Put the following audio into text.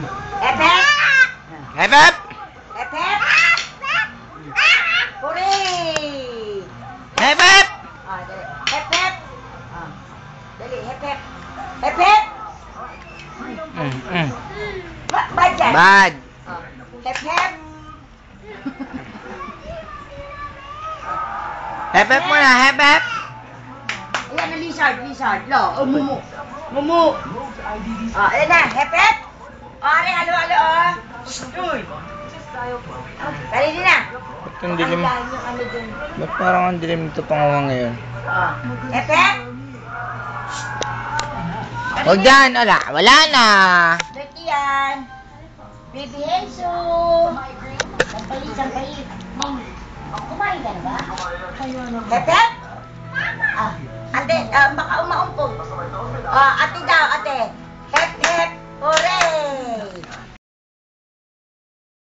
Hep, hep. Hep, hep. Hep, hep. Hooray! Hep, hep. Dali. Hep, hep. Dali, hep, hep. Hep, hep. Bad yan. Bad. Hep, hep. Hep, hep muna, hep, hep. Ayan na lizard. Lo, mumu. Mumu. Ayan na, hep, hep. Ari, halo, Uy. Dali din na. Ba't ang dilim? Ba't parang ang dilim ito pangawa ngayon? Hep, hep. Huwag dyan, wala na. Dirty yan. Baby Henso. Sampali. Kumain ka na ba? Hep, hep. Ate, baka umaumpog. Ate daw, ate. Hep, hep. Hooray!